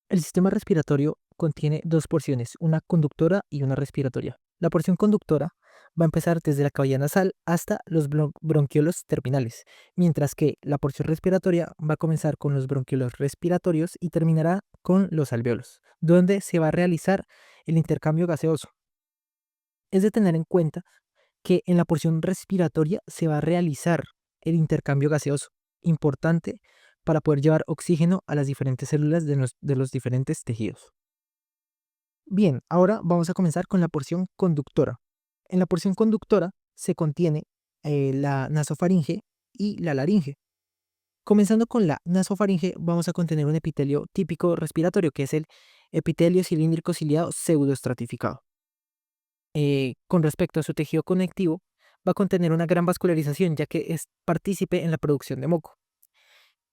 El sistema respiratorio contiene dos porciones, una conductora y una respiratoria. La porción conductora va a empezar desde la cavidad nasal hasta los bronquiolos terminales, mientras que la porción respiratoria va a comenzar con los bronquiolos respiratorios y terminará con los alvéolos, donde se va a realizar el intercambio gaseoso. Es de tener en cuenta que en la porción respiratoria se va a realizar el intercambio gaseoso, importante para poder llevar oxígeno a las diferentes células de los diferentes tejidos. Bien, ahora vamos a comenzar con la porción conductora. En la porción conductora se contiene la nasofaringe y la laringe. Comenzando con la nasofaringe, vamos a contener un epitelio típico respiratorio, que es el epitelio cilíndrico ciliado pseudoestratificado. Con respecto a su tejido conectivo, va a contener una gran vascularización, ya que es partícipe en la producción de moco.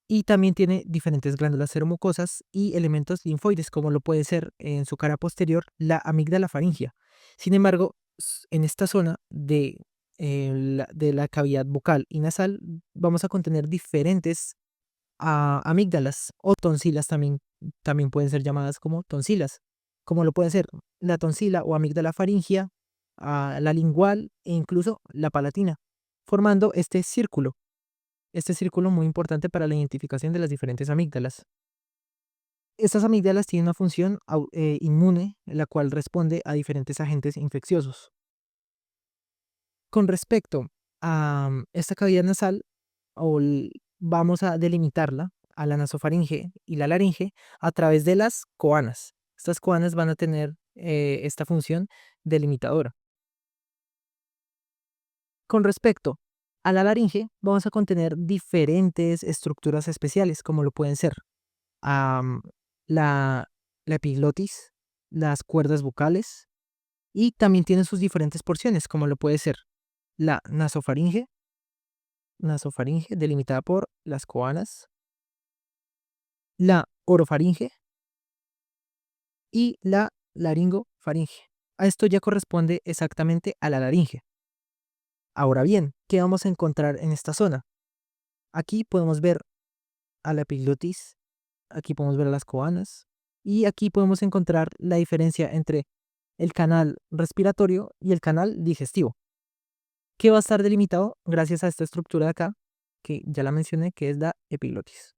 Y también tiene diferentes glándulas seromucosas y elementos linfoides, como lo puede ser en su cara posterior la amígdala faríngea. Sin embargo, en esta zona de la cavidad bucal y nasal vamos a contener diferentes amígdalas o tonsilas también pueden ser llamadas como tonsilas, como lo puede ser la tonsila o amígdala faríngea, la lingual e incluso la palatina, formando este círculo muy importante para la identificación de las diferentes amígdalas. Estas amígdalas tienen una función inmune, la cual responde a diferentes agentes infecciosos. Con respecto a esta cavidad nasal, vamos a delimitarla a la nasofaringe y la laringe a través de las coanas. Estas coanas van a tener esta función delimitadora. Con respecto a la laringe, vamos a contener diferentes estructuras especiales, como lo pueden ser am, la, la epiglotis, las cuerdas vocales, y también tiene sus diferentes porciones, como lo puede ser la nasofaringe delimitada por las coanas, la orofaringe y la laringofaringe. A esto ya corresponde exactamente a la laringe. Ahora bien, ¿qué vamos a encontrar en esta zona? Aquí podemos ver a la epiglotis, aquí podemos ver a las coanas y aquí podemos encontrar la diferencia entre el canal respiratorio y el canal digestivo, que va a estar delimitado gracias a esta estructura de acá, que ya la mencioné, que es la epiglotis.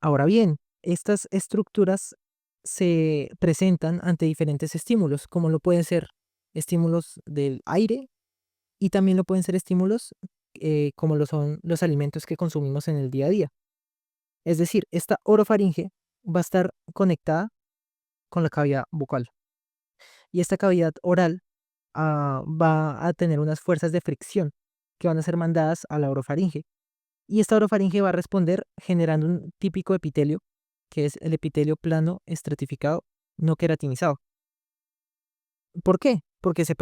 Ahora bien, estas estructuras se presentan ante diferentes estímulos, como lo pueden ser estímulos del aire y también lo pueden ser estímulos como lo son los alimentos que consumimos en el día a día. Es decir, esta orofaringe va a estar conectada con la cavidad bucal y esta cavidad oral va a tener unas fuerzas de fricción que van a ser mandadas a la orofaringe. Y esta orofaringe va a responder generando un típico epitelio, que es el epitelio plano estratificado no queratinizado. ¿Por qué? Porque se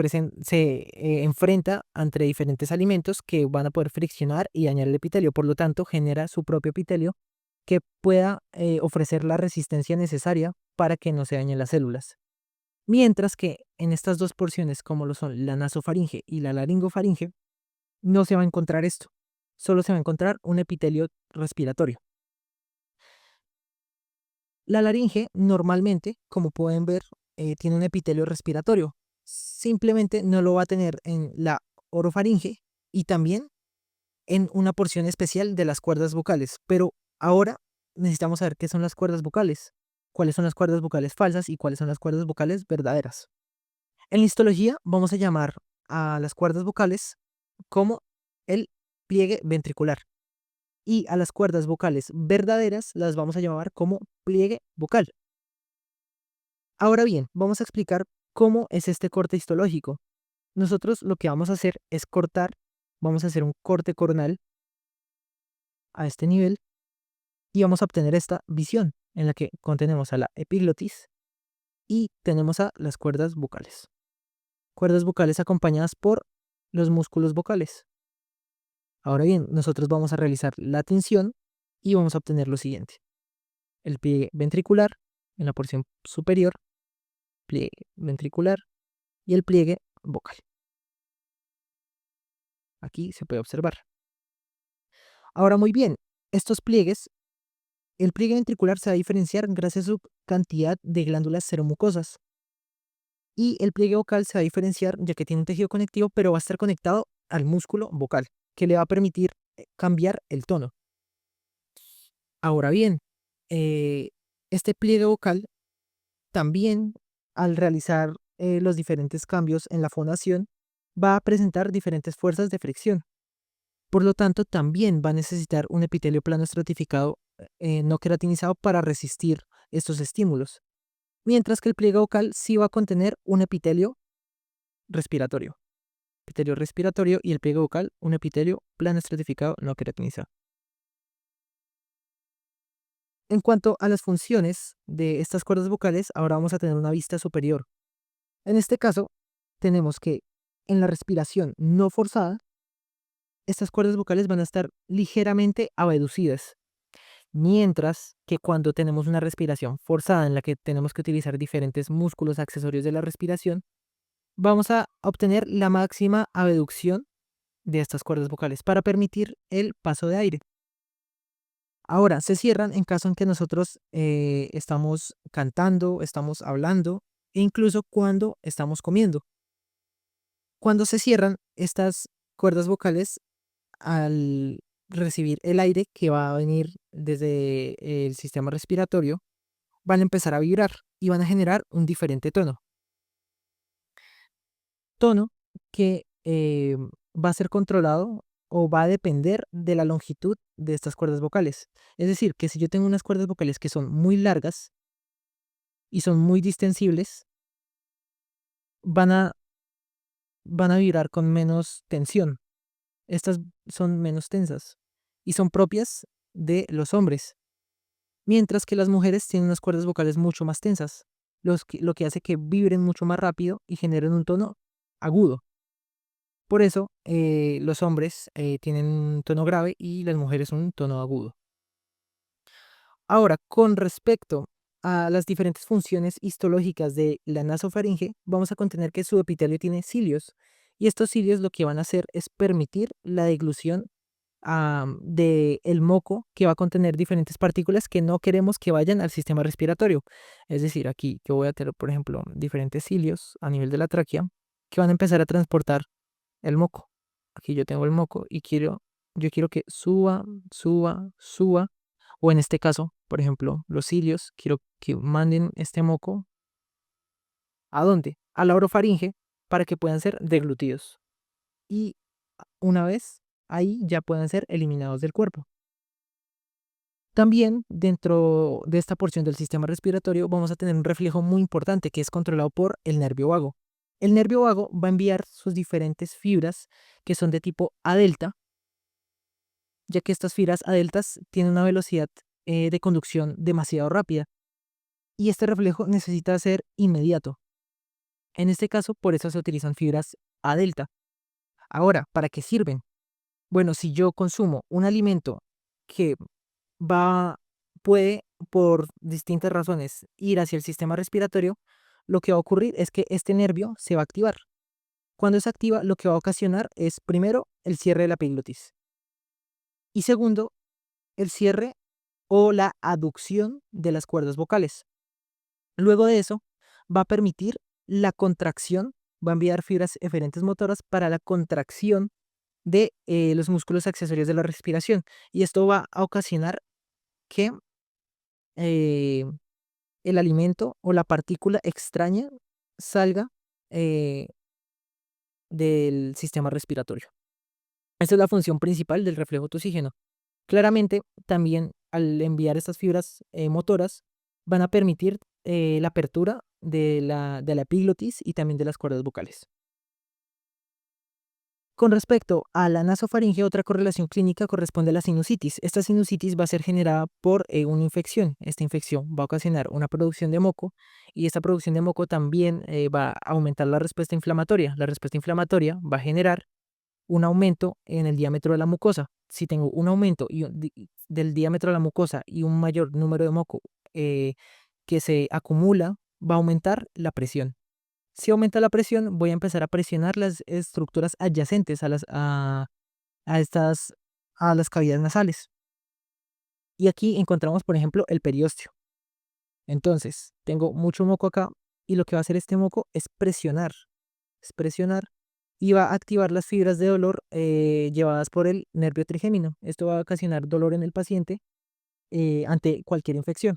enfrenta ante diferentes alimentos que van a poder friccionar y dañar el epitelio. Por lo tanto, genera su propio epitelio que pueda ofrecer la resistencia necesaria para que no se dañen las células. Mientras que en estas dos porciones, como lo son la nasofaringe y la laringofaringe, no se va a encontrar esto. Solo se va a encontrar un epitelio respiratorio. La laringe normalmente, como pueden ver, tiene un epitelio respiratorio. Simplemente no lo va a tener en la orofaringe y también en una porción especial de las cuerdas vocales. Pero ahora necesitamos saber qué son las cuerdas vocales, cuáles son las cuerdas vocales falsas y cuáles son las cuerdas vocales verdaderas. En la histología vamos a llamar a las cuerdas vocales como el pliegue ventricular y a las cuerdas vocales verdaderas las vamos a llamar como pliegue vocal. Ahora bien, vamos a explicar cómo es este corte histológico. Nosotros lo que vamos a hacer es vamos a hacer un corte coronal a este nivel y vamos a obtener esta visión en la que contenemos a la epiglotis y tenemos a las cuerdas vocales. Cuerdas vocales acompañadas por los músculos vocales. Ahora bien, nosotros vamos a realizar la tensión y vamos a obtener lo siguiente. El pliegue ventricular en la porción superior, pliegue ventricular y el pliegue vocal. Aquí se puede observar. Ahora muy bien, estos pliegues El pliegue ventricular se va a diferenciar gracias a su cantidad de glándulas seromucosas. Y el pliegue vocal se va a diferenciar ya que tiene un tejido conectivo, pero va a estar conectado al músculo vocal, que le va a permitir cambiar el tono. Ahora bien, este pliegue vocal también, al realizar los diferentes cambios en la fonación, va a presentar diferentes fuerzas de fricción. Por lo tanto, también va a necesitar un epitelio plano estratificado no queratinizado para resistir estos estímulos. Mientras que el pliegue vocal sí va a contener un epitelio respiratorio. Epitelio respiratorio y el pliegue vocal, un epitelio plano estratificado no queratinizado. En cuanto a las funciones de estas cuerdas vocales, ahora vamos a tener una vista superior. En este caso, tenemos que en la respiración no forzada, estas cuerdas vocales van a estar ligeramente abducidas, mientras que cuando tenemos una respiración forzada en la que tenemos que utilizar diferentes músculos accesorios de la respiración, vamos a obtener la máxima abducción de estas cuerdas vocales para permitir el paso de aire. Ahora, se cierran en caso en que nosotros estamos cantando, estamos hablando e incluso cuando estamos comiendo. Cuando se cierran estas cuerdas vocales, al recibir el aire que va a venir desde el sistema respiratorio, van a empezar a vibrar y van a generar un diferente tono. Tono que va a ser controlado o va a depender de la longitud de estas cuerdas vocales. Es decir, que si yo tengo unas cuerdas vocales que son muy largas y son muy distensibles, van a, van a vibrar con menos tensión. Estas son menos tensas y son propias de los hombres, mientras que las mujeres tienen unas cuerdas vocales mucho más tensas, lo que hace que vibren mucho más rápido y generen un tono agudo. Por eso los hombres tienen un tono grave y las mujeres un tono agudo. Ahora, con respecto a las diferentes funciones histológicas de la nasofaringe, vamos a contener que su epitelio tiene cilios, y estos cilios lo que van a hacer es permitir la deglución del moco, que va a contener diferentes partículas que no queremos que vayan al sistema respiratorio. Es decir, aquí yo voy a tener, por ejemplo, diferentes cilios a nivel de la tráquea que van a empezar a transportar el moco. Aquí yo tengo el moco y yo quiero que suba, suba, suba. O en este caso, por ejemplo, los cilios, quiero que manden este moco. ¿A dónde? A la orofaringe para que puedan ser deglutidos. Y una vez ahí ya puedan ser eliminados del cuerpo. También dentro de esta porción del sistema respiratorio vamos a tener un reflejo muy importante que es controlado por el nervio vago. El nervio vago va a enviar sus diferentes fibras que son de tipo A delta, ya que estas fibras A deltas tienen una velocidad de conducción demasiado rápida y este reflejo necesita ser inmediato. En este caso, por eso se utilizan fibras A delta. Ahora, ¿para qué sirven? Bueno, si yo consumo un alimento que va, puede por distintas razones ir hacia el sistema respiratorio, lo que va a ocurrir es que este nervio se va a activar. Cuando se activa, lo que va a ocasionar es primero el cierre de la epiglotis y segundo, el cierre o la aducción de las cuerdas vocales. Luego de eso, va a permitir la contracción, va a enviar fibras eferentes motoras para la contracción de los músculos accesorios de la respiración y esto va a ocasionar que eh, el alimento o la partícula extraña salga eh, del sistema respiratorio. Esa es la función principal del reflejo tosígeno. Claramente, también al enviar estas fibras motoras van a permitir la apertura de la epiglotis y también de las cuerdas vocales. Con respecto a la nasofaringe, otra correlación clínica corresponde a la sinusitis. Esta sinusitis va a ser generada por una infección. Esta infección va a ocasionar una producción de moco y esta producción de moco también va a aumentar la respuesta inflamatoria. La respuesta inflamatoria va a generar un aumento en el diámetro de la mucosa. Si tengo un aumento del diámetro de la mucosa y un mayor número de moco que se acumula, va a aumentar la presión. Si aumenta la presión, voy a empezar a presionar las estructuras adyacentes a las cavidades nasales. Y aquí encontramos, por ejemplo, el periósteo. Entonces, tengo mucho moco acá y lo que va a hacer este moco es presionar y va a activar las fibras de dolor llevadas por el nervio trigémino. Esto va a ocasionar dolor en el paciente ante cualquier infección.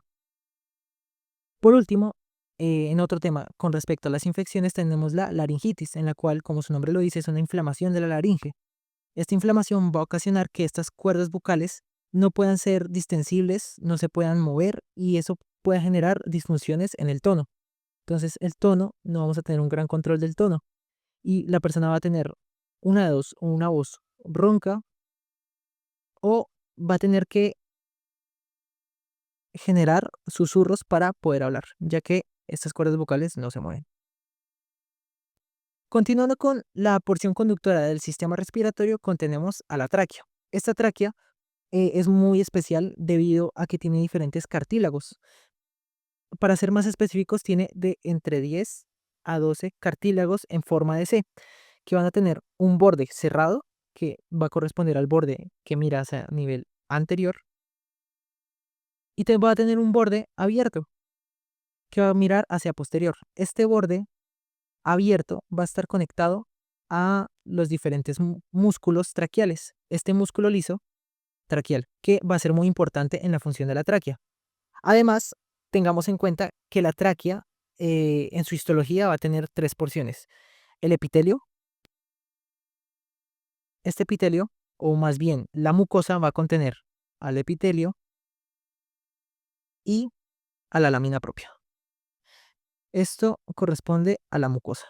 Por último, en otro tema, con respecto a las infecciones, tenemos la laringitis, en la cual, como su nombre lo dice, es una inflamación de la laringe. Esta inflamación va a ocasionar que estas cuerdas vocales no puedan ser distensibles, no se puedan mover y eso puede generar disfunciones en el tono. Entonces, el tono, no vamos a tener un gran control del tono y la persona va a tener una de dos, o una voz ronca o va a tener que generar susurros para poder hablar, ya que estas cuerdas vocales no se mueven. Continuando con la porción conductora del sistema respiratorio, contenemos a la tráquea. Esta tráquea es muy especial debido a que tiene diferentes cartílagos. Para ser más específicos, tiene de entre 10 a 12 cartílagos en forma de C, que van a tener un borde cerrado, que va a corresponder al borde que mira hacia nivel anterior, y te va a tener un borde abierto, que va a mirar hacia posterior. Este borde abierto va a estar conectado a los diferentes músculos traqueales. Este músculo liso traqueal, que va a ser muy importante en la función de la tráquea. Además, tengamos en cuenta que la tráquea en su histología va a tener tres porciones. El epitelio, este epitelio, o más bien la mucosa, va a contener al epitelio y a la lámina propia. Esto corresponde a la mucosa.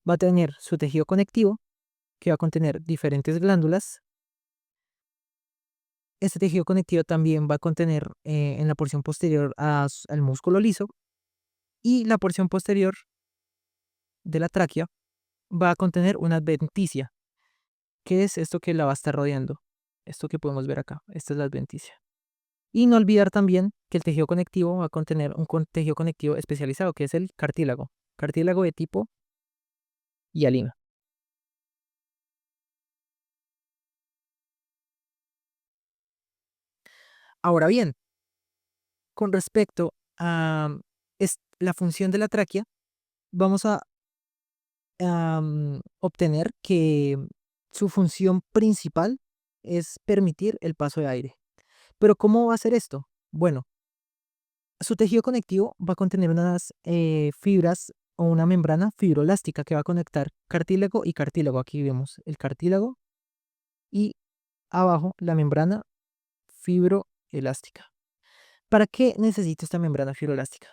Va a tener su tejido conectivo, que va a contener diferentes glándulas. Este tejido conectivo también va a contener en la porción posterior al músculo liso y la porción posterior de la tráquea va a contener una adventicia. ¿Qué es esto que la va a estar rodeando? Esto que podemos ver acá, esta es la adventicia. Y no olvidar también que el tejido conectivo va a contener un tejido conectivo especializado, que es el cartílago de tipo hialino. Ahora bien, con respecto a la función de la tráquea, vamos a obtener que su función principal es permitir el paso de aire. Pero ¿cómo va a hacer esto? Bueno, su tejido conectivo va a contener unas fibras o una membrana fibroelástica que va a conectar cartílago y cartílago. Aquí vemos el cartílago y abajo la membrana fibroelástica. ¿Para qué necesito esta membrana fibroelástica?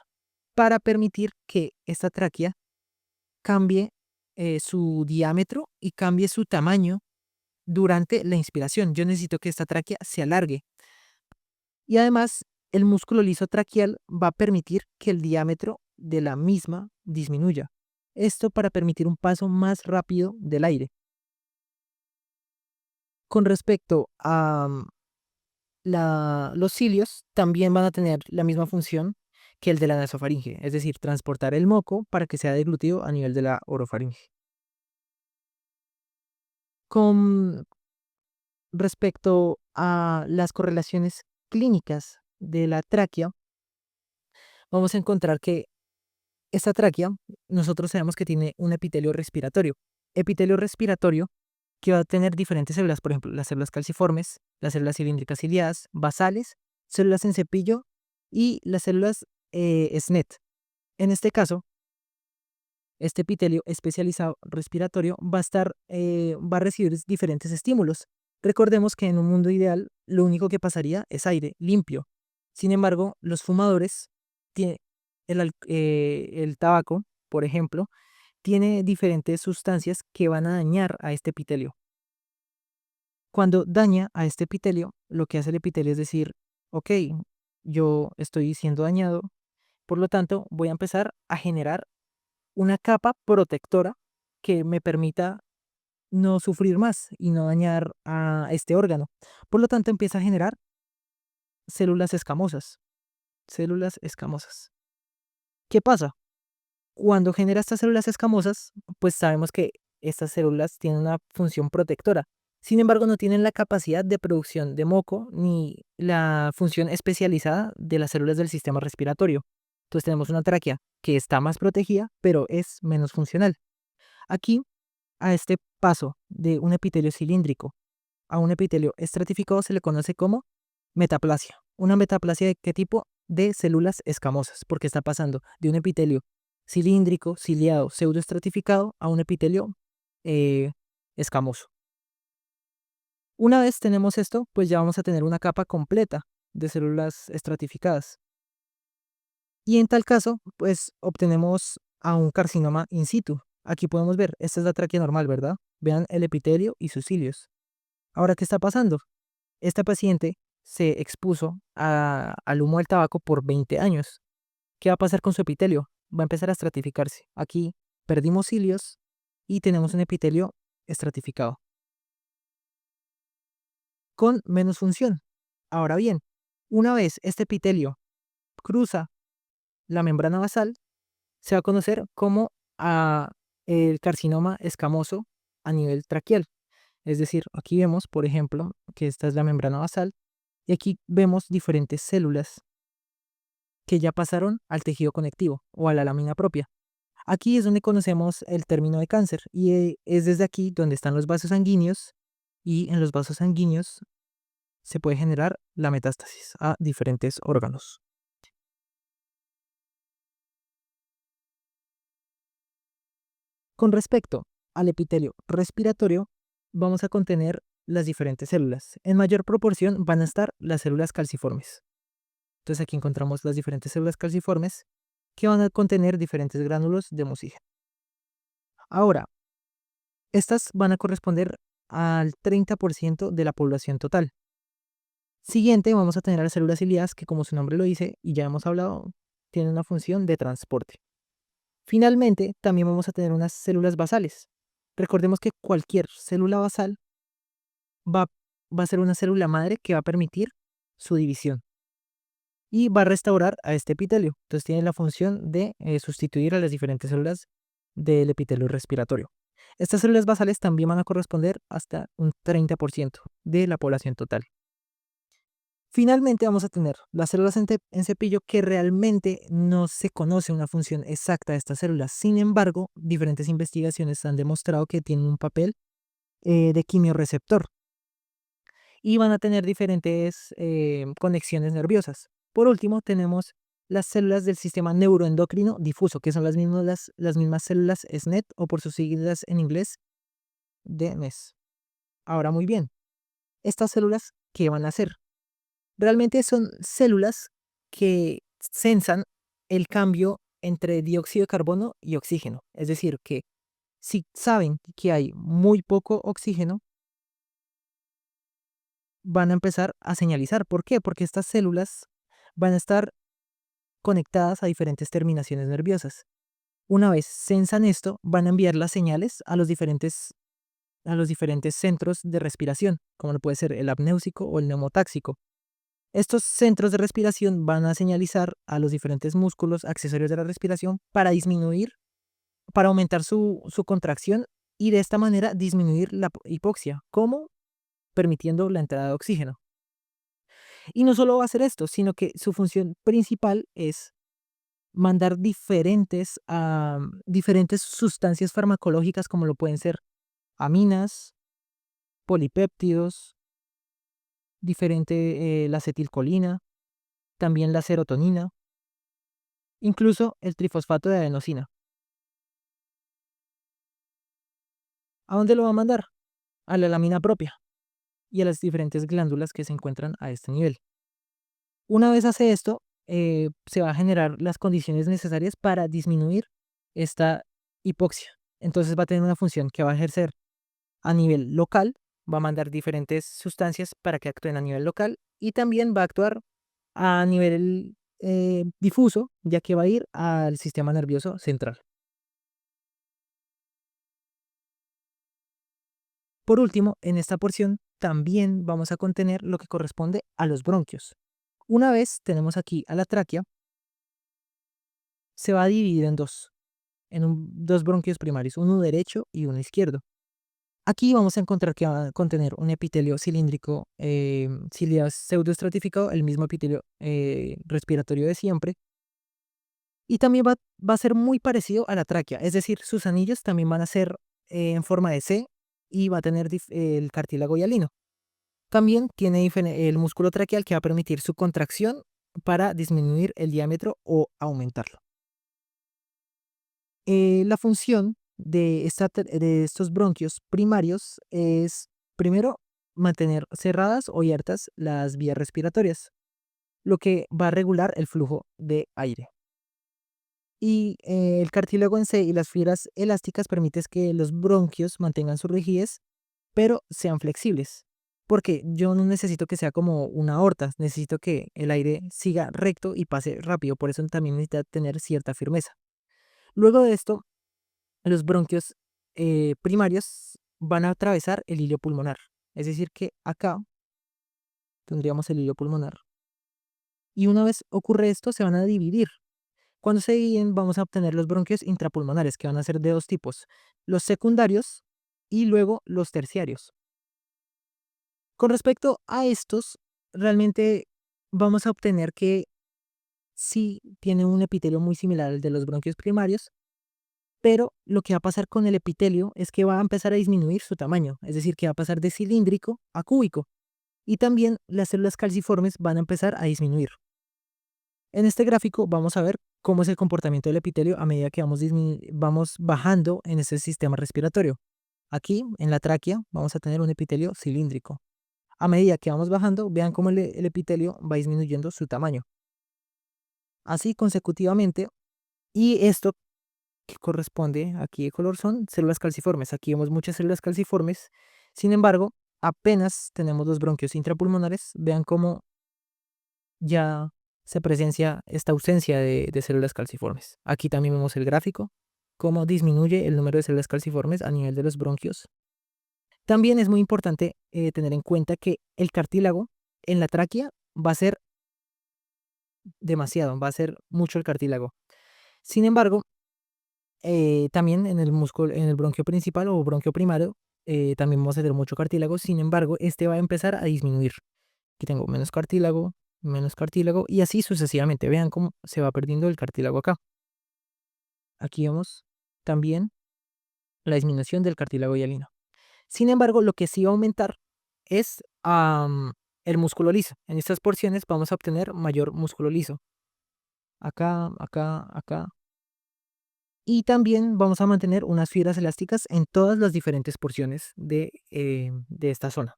Para permitir que esta tráquea cambie su diámetro y cambie su tamaño durante la inspiración. Yo necesito que esta tráquea se alargue. Y además, el músculo liso traqueal va a permitir que el diámetro de la misma disminuya. Esto para permitir un paso más rápido del aire. Con respecto a los cilios, también van a tener la misma función que el de la nasofaringe, es decir, transportar el moco para que sea deglutido a nivel de la orofaringe. Con respecto a las correlaciones clínicas de la tráquea, vamos a encontrar que esta tráquea, nosotros sabemos que tiene un epitelio respiratorio. Epitelio respiratorio que va a tener diferentes células, por ejemplo, las células calciformes, las células cilíndricas ciliadas, basales, células en cepillo y las células SNET. En este caso, este epitelio especializado respiratorio va a recibir diferentes estímulos. Recordemos que en un mundo ideal, lo único que pasaría es aire limpio. Sin embargo, los fumadores, tiene- el tabaco, por ejemplo, tiene diferentes sustancias que van a dañar a este epitelio. Cuando daña a este epitelio, lo que hace el epitelio es decir, ok, yo estoy siendo dañado, por lo tanto voy a empezar a generar una capa protectora que me permita no sufrir más y no dañar a este órgano. Por lo tanto, empieza a generar células escamosas. Células escamosas. ¿Qué pasa? Cuando genera estas células escamosas, pues sabemos que estas células tienen una función protectora. Sin embargo, no tienen la capacidad de producción de moco ni la función especializada de las células del sistema respiratorio. Entonces tenemos una tráquea que está más protegida, pero es menos funcional. Aquí, a este paso de un epitelio cilíndrico a un epitelio estratificado se le conoce como metaplasia. ¿Una metaplasia de qué tipo? De células escamosas, porque está pasando de un epitelio cilíndrico, ciliado, pseudoestratificado a un epitelio eh, escamoso. Una vez tenemos esto, pues ya vamos a tener una capa completa de células estratificadas. Y en tal caso, pues obtenemos a un carcinoma in situ. Aquí podemos ver, esta es la tráquea normal, ¿verdad? Vean el epitelio y sus cilios. Ahora, ¿qué está pasando? Esta paciente se expuso al humo del tabaco por 20 años. ¿Qué va a pasar con su epitelio? Va a empezar a estratificarse. Aquí perdimos cilios y tenemos un epitelio estratificado con menos función. Ahora bien, una vez este epitelio cruza la membrana basal, se va a conocer como el carcinoma escamoso a nivel traqueal. Es decir, aquí vemos, por ejemplo, que esta es la membrana basal y aquí vemos diferentes células que ya pasaron al tejido conectivo o a la lámina propia. Aquí es donde conocemos el término de cáncer y es desde aquí donde están los vasos sanguíneos y en los vasos sanguíneos se puede generar la metástasis a diferentes órganos. Con respecto al epitelio respiratorio, vamos a contener las diferentes células. En mayor proporción van a estar las células calciformes. Entonces aquí encontramos las diferentes células calciformes que van a contener diferentes gránulos de mucígeno. Ahora, estas van a corresponder al 30% de la población total. Siguiente, vamos a tener a las células ciliadas que, como su nombre lo dice y ya hemos hablado, tienen una función de transporte. Finalmente, también vamos a tener unas células basales. Recordemos que cualquier célula basal va, va a ser una célula madre que va a permitir su división y va a restaurar a este epitelio. Entonces tiene la función de sustituir a las diferentes células del epitelio respiratorio. Estas células basales también van a corresponder hasta un 30% de la población total. Finalmente vamos a tener las células en cepillo que realmente no se conoce una función exacta de estas células. Sin embargo, diferentes investigaciones han demostrado que tienen un papel de quimiorreceptor y van a tener diferentes conexiones nerviosas. Por último, tenemos las células del sistema neuroendocrino difuso, que son las mismas células SNET o por sus siglas en inglés DNES. Ahora muy bien, estas células, ¿qué van a hacer? Realmente son células que sensan el cambio entre dióxido de carbono y oxígeno. Es decir, que si saben que hay muy poco oxígeno, van a empezar a señalizar. ¿Por qué? Porque estas células van a estar conectadas a diferentes terminaciones nerviosas. Una vez sensan esto, van a enviar las señales a los diferentes centros de respiración, como lo puede ser el apnéusico o el neumotáxico. Estos centros de respiración van a señalizar a los diferentes músculos accesorios de la respiración para para aumentar su contracción y de esta manera disminuir la hipoxia, como permitiendo la entrada de oxígeno. Y no solo va a hacer esto, sino que su función principal es mandar diferentes sustancias farmacológicas como lo pueden ser aminas, polipéptidos, la acetilcolina, también la serotonina, incluso el trifosfato de adenosina. ¿A dónde lo va a mandar? A la lámina propia y a las diferentes glándulas que se encuentran a este nivel. Una vez hace esto, se va a generar las condiciones necesarias para disminuir esta hipoxia. Entonces va a tener una función que va a ejercer a nivel local, va a mandar diferentes sustancias para que actúen a nivel local y también va a actuar a nivel difuso, ya que va a ir al sistema nervioso central. Por último, en esta porción también vamos a contener lo que corresponde a los bronquios. Una vez tenemos aquí a la tráquea, se va a dividir en dos bronquios primarios, uno derecho y uno izquierdo. Aquí vamos a encontrar que va a contener un epitelio cilíndrico, ciliar pseudoestratificado, el mismo epitelio respiratorio de siempre. Y también va a ser muy parecido a la tráquea, es decir, sus anillos también van a ser en forma de C y va a tener el cartílago hialino. También tiene el músculo traqueal que va a permitir su contracción para disminuir el diámetro o aumentarlo. La función de estos bronquios primarios es, primero, mantener cerradas o abiertas las vías respiratorias, lo que va a regular el flujo de aire. Y el cartílago en C y las fibras elásticas permiten que los bronquios mantengan su rigidez, pero sean flexibles. Porque yo no necesito que sea como una aorta, necesito que el aire siga recto y pase rápido, por eso también necesita tener cierta firmeza. Luego de esto, los bronquios primarios van a atravesar el hilio pulmonar. Es decir, que acá tendríamos el hilio pulmonar. Y una vez ocurre esto, se van a dividir. Cuando se dividen, vamos a obtener los bronquios intrapulmonares, que van a ser de dos tipos: los secundarios y luego los terciarios. Con respecto a estos, realmente vamos a obtener que sí tiene un epitelio muy similar al de los bronquios primarios, pero lo que va a pasar con el epitelio es que va a empezar a disminuir su tamaño, es decir, que va a pasar de cilíndrico a cúbico, y también las células calciformes van a empezar a disminuir. En este gráfico vamos a ver cómo es el comportamiento del epitelio a medida que vamos bajando en ese sistema respiratorio. Aquí, en la tráquea, vamos a tener un epitelio cilíndrico. A medida que vamos bajando, vean cómo el epitelio va disminuyendo su tamaño. Así consecutivamente, y esto que corresponde aquí de color son células calciformes. Aquí vemos muchas células calciformes. Sin embargo, apenas tenemos los bronquios intrapulmonares. Vean cómo ya se presencia esta ausencia de células calciformes. Aquí también vemos el gráfico, cómo disminuye el número de células calciformes a nivel de los bronquios. También es muy importante tener en cuenta que el cartílago en la tráquea va a ser demasiado, va a ser mucho el cartílago. Sin embargo, también en el músculo, en el bronquio principal o bronquio primario, también vamos a tener mucho cartílago. Sin embargo, este va a empezar a disminuir. Aquí tengo menos cartílago y así sucesivamente. Vean cómo se va perdiendo el cartílago acá. Aquí vemos también la disminución del cartílago hialino. Sin embargo, lo que sí va a aumentar es el músculo liso. En estas porciones vamos a obtener mayor músculo liso. Acá, acá, acá. Y también vamos a mantener unas fibras elásticas en todas las diferentes porciones de esta zona.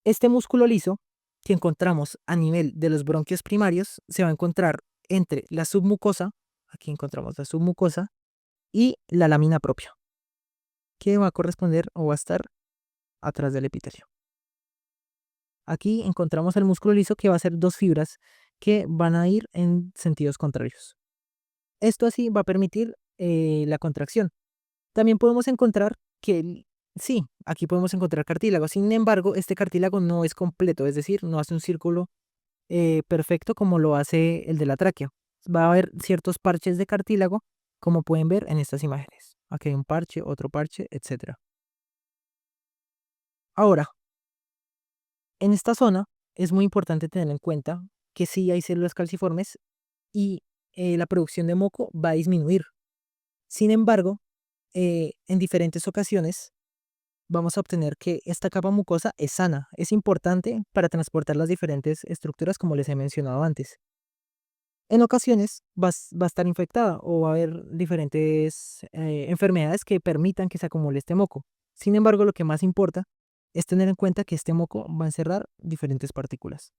Este músculo liso que encontramos a nivel de los bronquios primarios se va a encontrar entre la submucosa, aquí encontramos la submucosa, y la lámina propia, que va a corresponder o va a estar atrás del epitelio. Aquí encontramos el músculo liso que va a ser dos fibras que van a ir en sentidos contrarios. Esto así va a permitir la contracción. También podemos encontrar que, sí, aquí podemos encontrar cartílago. Sin embargo, este cartílago no es completo, es decir, no hace un círculo perfecto como lo hace el de la tráquea. Va a haber ciertos parches de cartílago, como pueden ver en estas imágenes. Aquí hay un parche, otro parche, etc. Ahora, en esta zona es muy importante tener en cuenta que sí hay células calciformes y la producción de moco va a disminuir. Sin embargo, en diferentes ocasiones vamos a obtener que esta capa mucosa es sana. Es importante para transportar las diferentes estructuras como les he mencionado antes. En ocasiones va a estar infectada o va a haber diferentes enfermedades que permitan que se acumule este moco. Sin embargo, lo que más importa es tener en cuenta que este moco va a encerrar diferentes partículas.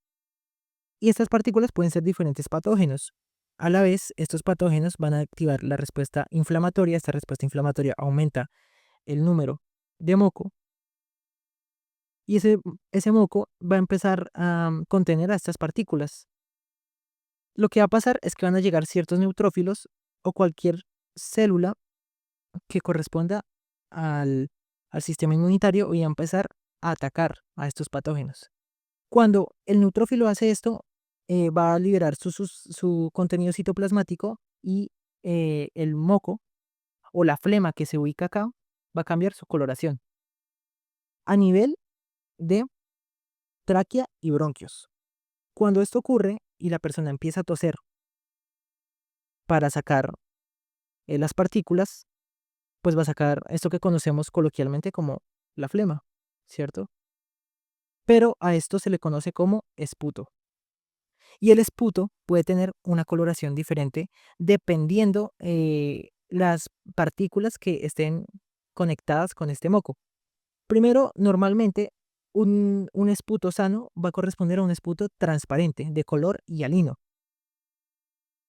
Y estas partículas pueden ser diferentes patógenos. A la vez, estos patógenos van a activar la respuesta inflamatoria. Esta respuesta inflamatoria aumenta el número de moco y ese moco va a empezar a contener a estas partículas. Lo que va a pasar es que van a llegar ciertos neutrófilos o cualquier célula que corresponda al, al sistema inmunitario y va a empezar a atacar a estos patógenos. Cuando el neutrófilo hace esto, va a liberar su contenido citoplasmático y el moco o la flema que se ubica acá va a cambiar su coloración a nivel de tráquea y bronquios. Cuando esto ocurre y la persona empieza a toser para sacar las partículas, pues va a sacar esto que conocemos coloquialmente como la flema, ¿cierto? Pero a esto se le conoce como esputo. Y el esputo puede tener una coloración diferente dependiendo las partículas que estén conectadas con este moco. Primero, normalmente un esputo sano va a corresponder a un esputo transparente, de color hialino.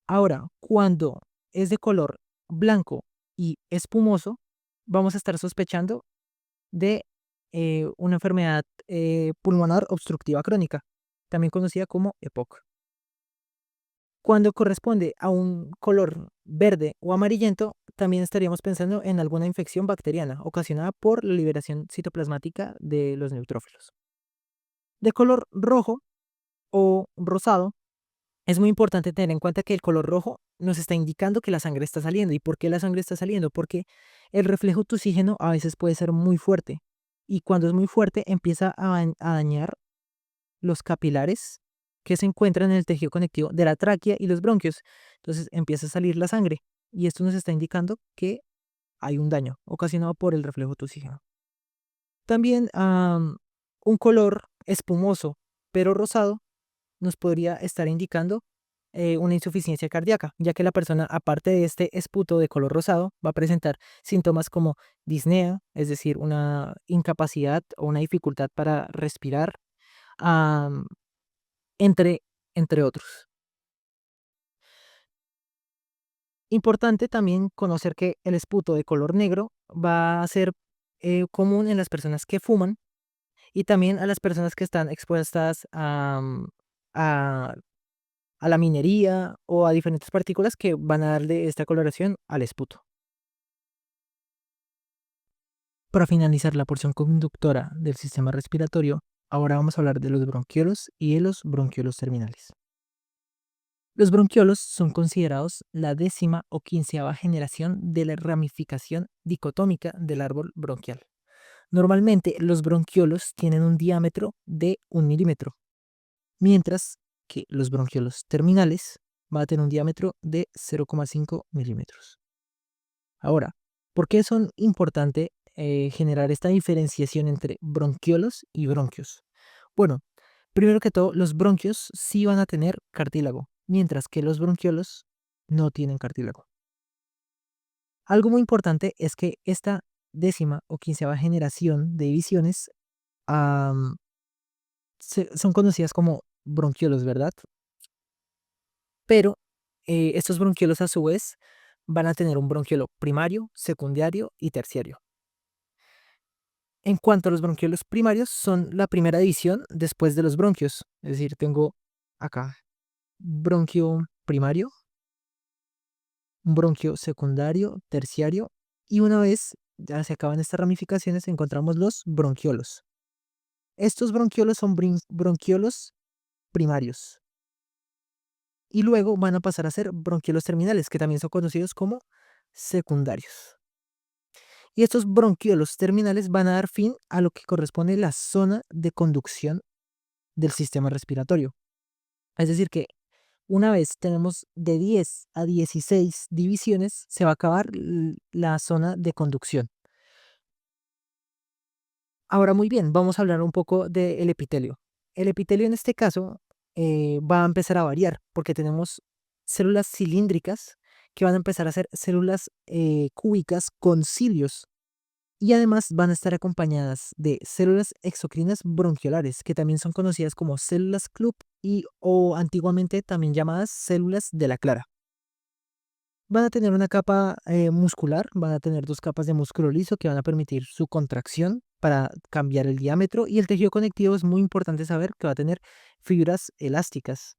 Ahora, cuando es de color blanco y espumoso, vamos a estar sospechando de una enfermedad pulmonar obstructiva crónica, también conocida como EPOC. Cuando corresponde a un color verde o amarillento, también estaríamos pensando en alguna infección bacteriana ocasionada por la liberación citoplasmática de los neutrófilos. De color rojo o rosado, es muy importante tener en cuenta que el color rojo nos está indicando que la sangre está saliendo. ¿Y por qué la sangre está saliendo? Porque el reflejo de oxígeno a veces puede ser muy fuerte. Y cuando es muy fuerte, empieza a dañar los capilares que se encuentran en el tejido conectivo de la tráquea y los bronquios. Entonces empieza a salir la sangre. Y esto nos está indicando que hay un daño ocasionado por el reflejo de oxígeno. También un color espumoso pero rosado nos podría estar indicando una insuficiencia cardíaca, ya que la persona, aparte de este esputo de color rosado, va a presentar síntomas como disnea, es decir, una incapacidad o una dificultad para respirar, am, entre, entre otros. Importante también conocer que el esputo de color negro va a ser común en las personas que fuman y también a las personas que están expuestas a a la minería o a diferentes partículas que van a darle esta coloración al esputo. Para finalizar la porción conductora del sistema respiratorio, ahora vamos a hablar de los bronquiolos y de los bronquiolos terminales. Los bronquiolos son considerados la 10ª o 15ª generación de la ramificación dicotómica del árbol bronquial. Normalmente los bronquiolos tienen un diámetro de 1 milímetro, mientras que los bronquiolos terminales van a tener un diámetro de 0,5 milímetros. Ahora, ¿por qué son importante generar esta diferenciación entre bronquiolos y bronquios? Bueno, primero que todo, los bronquios sí van a tener cartílago, mientras que los bronquiolos no tienen cartílago. Algo muy importante es que esta 10ª o 15ª generación de divisiones am, son conocidas como bronquiolos, ¿verdad? Pero estos bronquiolos a su vez van a tener un bronquiolo primario, secundario y terciario. En cuanto a los bronquiolos primarios, son la primera división después de los bronquios. Es decir, tengo acá bronquio primario, un bronquio secundario, terciario, y una vez ya se acaban estas ramificaciones, encontramos los bronquiolos. Estos bronquiolos son bronquiolos primarios. Y luego van a pasar a ser bronquiolos terminales, que también son conocidos como secundarios. Y estos bronquiolos terminales van a dar fin a lo que corresponde la zona de conducción del sistema respiratorio. Es decir, que una vez tenemos de 10 a 16 divisiones, se va a acabar la zona de conducción. Ahora muy bien, vamos a hablar un poco del epitelio. El epitelio en este caso va a empezar a variar porque tenemos células cilíndricas que van a empezar a ser células cúbicas con cilios y además van a estar acompañadas de células exocrinas bronquiolares que también son conocidas como células club y o antiguamente también llamadas células de la clara. Van a tener una capa muscular, van a tener dos capas de músculo liso que van a permitir su contracción para cambiar el diámetro y el tejido conectivo es muy importante saber que va a tener fibras elásticas.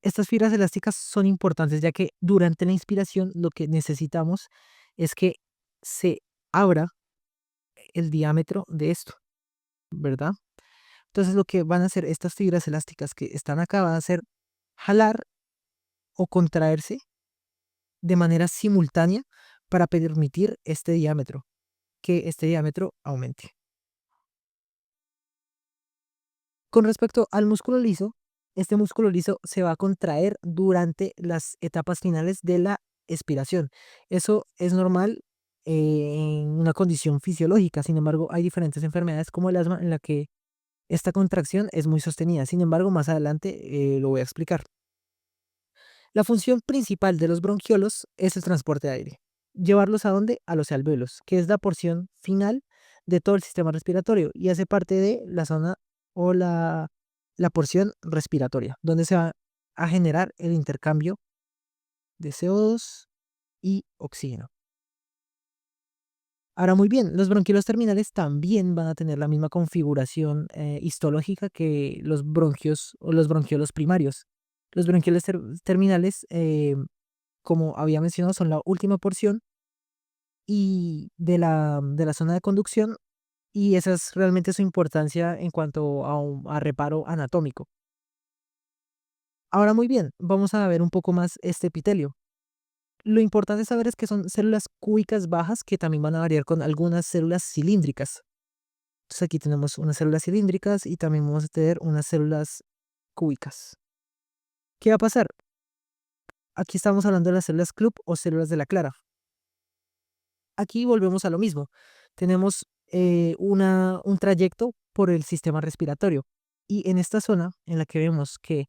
Estas fibras elásticas son importantes ya que durante la inspiración lo que necesitamos es que se abra el diámetro de esto, ¿verdad? Entonces lo que van a hacer estas fibras elásticas que están acá van a hacer jalar o contraerse de manera simultánea para permitir que este diámetro aumente. Con respecto al músculo liso, este músculo liso se va a contraer durante las etapas finales de la expiración. Eso es normal en una condición fisiológica. Sin embargo, hay diferentes enfermedades como el asma en la que esta contracción es muy sostenida. Sin embargo, más adelante lo voy a explicar. La función principal de los bronquiolos es el transporte de aire. ¿Llevarlos a dónde? A los alvéolos, que es la porción final de todo el sistema respiratorio y hace parte de la zona o la porción respiratoria, donde se va a generar el intercambio de CO2 y oxígeno. Ahora, muy bien, los bronquiolos terminales también van a tener la misma configuración histológica que los bronquios o los bronquiolos primarios. Los bronquiolos terminales, como había mencionado, son la última porción y de la zona de conducción, y esa es realmente su importancia en cuanto a reparo anatómico. Ahora, muy bien, vamos a ver un poco más este epitelio. Lo importante saber es que son células cúbicas bajas que también van a variar con algunas células cilíndricas. Entonces aquí tenemos unas células cilíndricas y también vamos a tener unas células cúbicas. ¿Qué va a pasar? Aquí estamos hablando de las células club o células de la clara. Aquí volvemos a lo mismo. Tenemos un trayecto por el sistema respiratorio y en esta zona en la que vemos que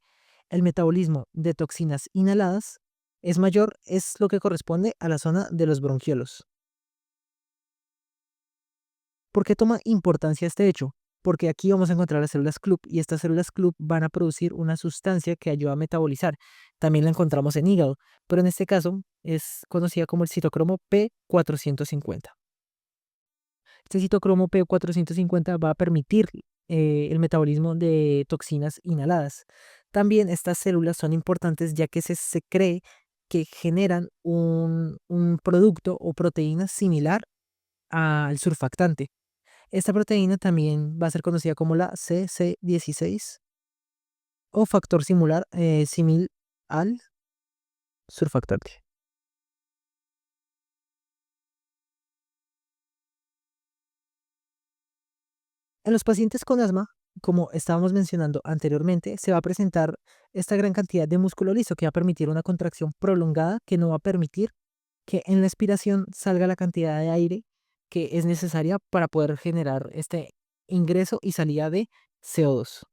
el metabolismo de toxinas inhaladas es mayor, es lo que corresponde a la zona de los bronquiolos. ¿Por qué toma importancia este hecho? Porque aquí vamos a encontrar las células club y estas células club van a producir una sustancia que ayuda a metabolizar. También la encontramos en hígado, pero en este caso es conocida como el citocromo P450. Este citocromo P450 va a permitir el metabolismo de toxinas inhaladas. También estas células son importantes ya que se cree que generan un producto o proteína similar al surfactante. Esta proteína también va a ser conocida como la CC16 o factor similar al surfactante. En los pacientes con asma, como estábamos mencionando anteriormente, se va a presentar esta gran cantidad de músculo liso que va a permitir una contracción prolongada que no va a permitir que en la expiración salga la cantidad de aire que es necesaria para poder generar este ingreso y salida de CO2.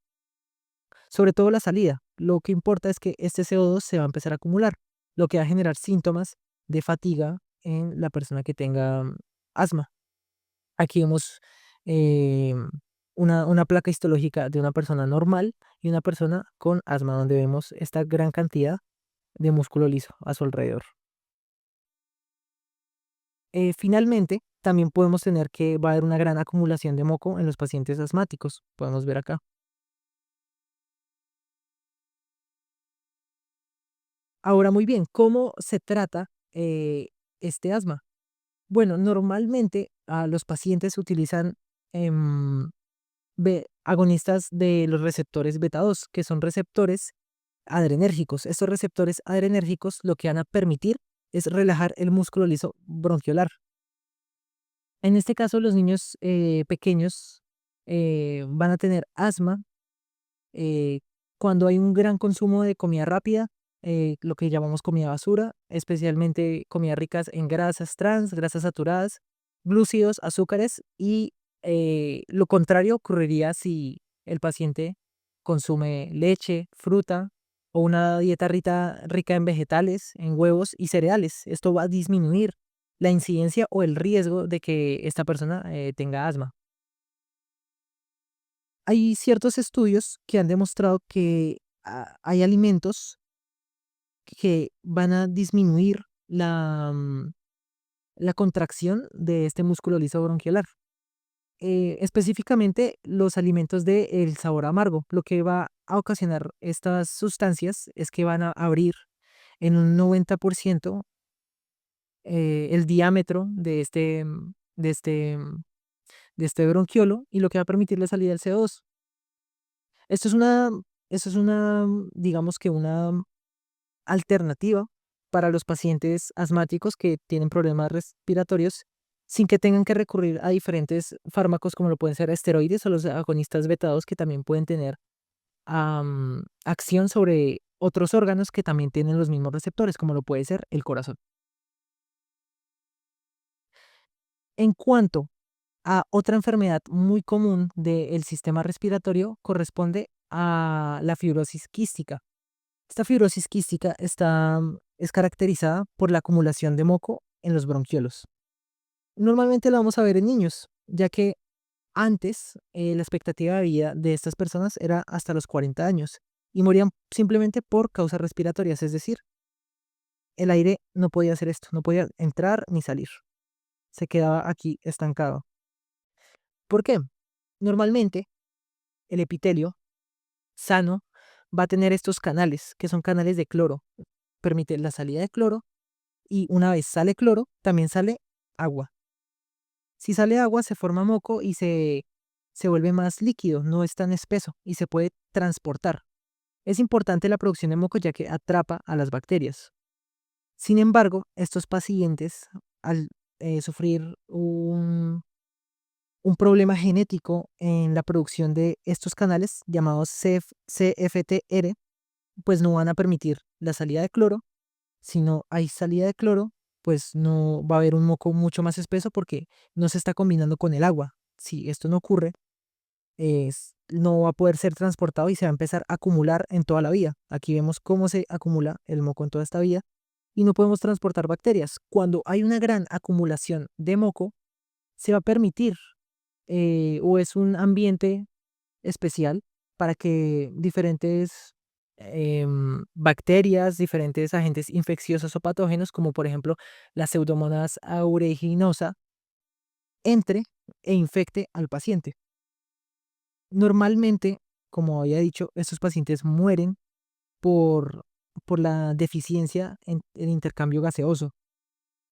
Sobre todo la salida. Lo que importa es que este CO2 se va a empezar a acumular, lo que va a generar síntomas de fatiga en la persona que tenga asma. Aquí vemos eh, una placa histológica de una persona normal y una persona con asma, donde vemos esta gran cantidad de músculo liso a su alrededor. Finalmente, también podemos tener que va a haber una gran acumulación de moco en los pacientes asmáticos. Podemos ver acá. Ahora, muy bien, ¿cómo se trata este asma? Bueno, normalmente a los pacientes utilizan em, agonistas de los receptores beta 2, que son receptores adrenérgicos. Estos receptores adrenérgicos lo que van a permitir es relajar el músculo liso bronquiolar. En este caso, los niños pequeños van a tener asma eh, cuando hay un gran consumo de comida rápida, lo que llamamos comida basura, especialmente comidas ricas en grasas trans, grasas saturadas, glúcidos, azúcares y lo contrario ocurriría si el paciente consume leche, fruta o una dieta rica en vegetales, en huevos y cereales. Esto va a disminuir la incidencia o el riesgo de que esta persona tenga asma. Hay ciertos estudios que han demostrado que hay alimentos que van a disminuir la contracción de este músculo liso bronquiolar. Específicamente los alimentos del sabor amargo. Lo que va a ocasionar estas sustancias es que van a abrir en un 90% el diámetro de este, de este bronquiolo y lo que va a permitir la salida del CO2. Esto es una, digamos que una alternativa para los pacientes asmáticos que tienen problemas respiratorios sin que tengan que recurrir a diferentes fármacos como lo pueden ser esteroides o los agonistas beta 2 que también pueden tener acción sobre otros órganos que también tienen los mismos receptores, como lo puede ser el corazón. En cuanto a otra enfermedad muy común del sistema respiratorio, corresponde a la fibrosis quística. Esta fibrosis quística es caracterizada por la acumulación de moco en los bronquiolos. Normalmente la vamos a ver en niños, ya que antes la expectativa de vida de estas personas era hasta los 40 años y morían simplemente por causas respiratorias, es decir, el aire no podía hacer esto, no podía entrar ni salir, se quedaba aquí estancado. ¿Por qué? Normalmente el epitelio sano va a tener estos canales, que son canales de cloro, permite la salida de cloro y una vez sale cloro, también sale agua. Si sale agua, se forma moco y se vuelve más líquido, no es tan espeso y se puede transportar. Es importante la producción de moco ya que atrapa a las bacterias. Sin embargo, estos pacientes, al sufrir un problema genético en la producción de estos canales llamados CFTR, pues no van a permitir la salida de cloro. Si no hay salida de cloro, pues no va a haber un moco mucho más espeso porque no se está combinando con el agua. Si esto no ocurre, no va a poder ser transportado y se va a empezar a acumular en toda la vía. Aquí vemos cómo se acumula el moco en toda esta vía y no podemos transportar bacterias. Cuando hay una gran acumulación de moco, se va a permitir o es un ambiente especial para que diferentes bacterias, diferentes agentes infecciosos o patógenos, como por ejemplo la Pseudomonas aeruginosa, entre e infecte al paciente. Normalmente, como había dicho, estos pacientes mueren por, por la deficiencia en el intercambio gaseoso.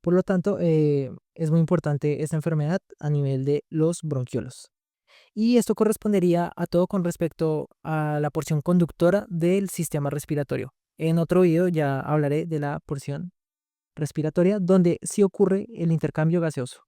Por lo tanto, es muy importante esta enfermedad a nivel de los bronquiolos. Y esto correspondería a todo con respecto a la porción conductora del sistema respiratorio. En otro video ya hablaré de la porción respiratoria donde sí ocurre el intercambio gaseoso.